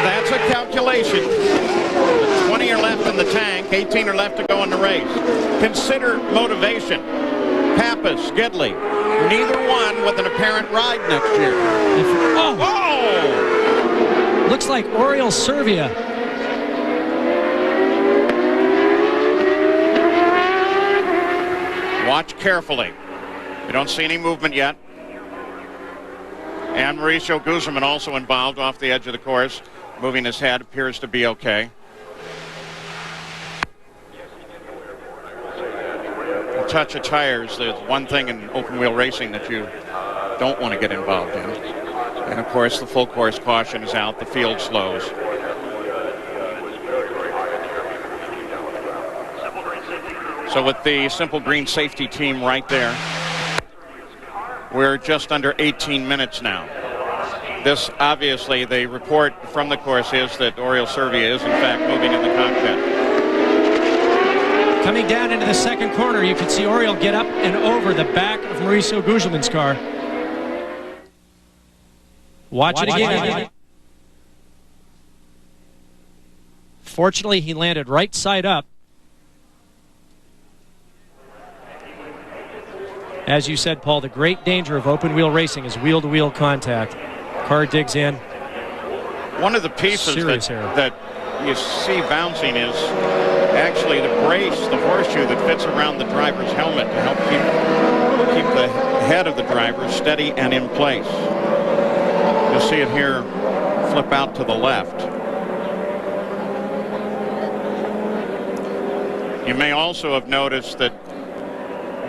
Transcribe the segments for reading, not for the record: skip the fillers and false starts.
That's a calculation. 20 are left in the tank, 18 are left to go in the race. Consider motivation. Pappas, Gidley, neither one with an apparent ride next year. Oh! Looks like Oriol Servia. Watch carefully. We don't see any movement yet. And Mauricio Guzman also involved off the edge of the course. Moving his head, appears to be okay. A touch of tires, there's one thing in open wheel racing that you don't want to get involved in. And of course the full course caution is out, the field slows. So with the Simple Green safety team right there, we're just under 18 minutes now. This, obviously, the report from the course is that Oriol Servia is, in fact, moving in the cockpit. Coming down into the second corner, you can see Oriol get up and over the back of Mauricio Guzman's car. Watch it again. Fortunately, he landed right side up. As you said, Paul, the great danger of open wheel racing is wheel-to-wheel contact. Car digs in. One of the pieces that you see bouncing is actually the brace, the horseshoe that fits around the driver's helmet to help keep the head of the driver steady and in place. You'll see it here flip out to the left. You may also have noticed that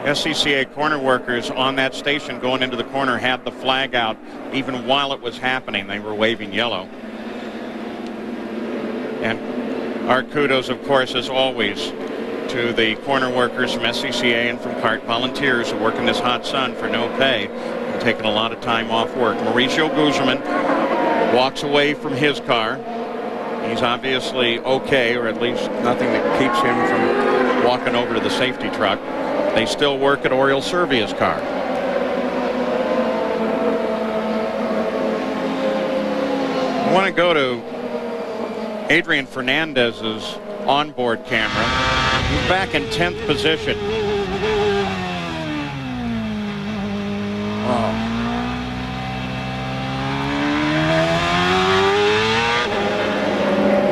SCCA corner workers on that station going into the corner had the flag out even while it was happening. They were waving yellow. And our kudos, of course, as always, to the corner workers from SCCA and from CART volunteers who work in this hot sun for no pay and taking a lot of time off work. Mauricio Guzman walks away from his car. He's obviously okay, or at least nothing that keeps him from walking over to the safety truck. They still work at Oriol Servia's car. I want to go to Adrian Fernandez's onboard camera. He's back in 10th position. Oh.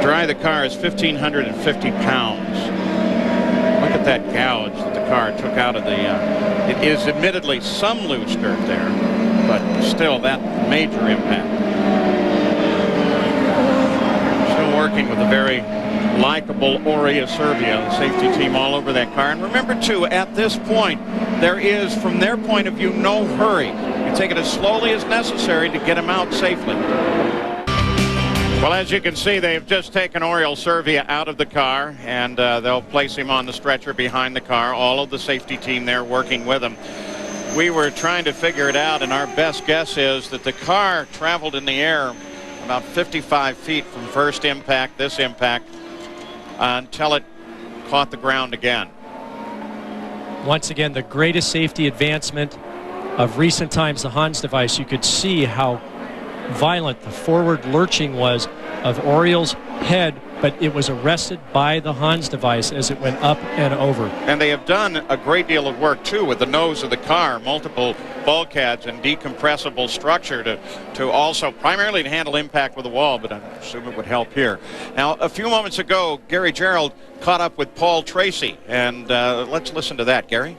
Dry the car is 1,550 pounds. Look at that gouge that the car took out of the, it is admittedly some loose dirt there, but still that major impact. Still working with a very likable Oriol Servia, the safety team all over that car. And remember too, at this point, there is, from their point of view, no hurry. You take it as slowly as necessary to get him out safely. Well, as you can see, they've just taken Oriol Servia out of the car, and they'll place him on the stretcher behind the car. All of the safety team there working with him. We were trying to figure it out, and our best guess is that the car traveled in the air about 55 feet from first impact, this impact, until it caught the ground again. Once again, the greatest safety advancement of recent times, the Hans device. You could see how violent the forward lurching was of Oriol's head, but it was arrested by the Hans device as it went up and over. And they have done a great deal of work too with the nose of the car, multiple bulkheads and decompressible structure to also primarily to handle impact with the wall, but I assume it would help here. Now, a few moments ago, Gary Gerould caught up with Paul Tracy, and let's listen to that, Gary.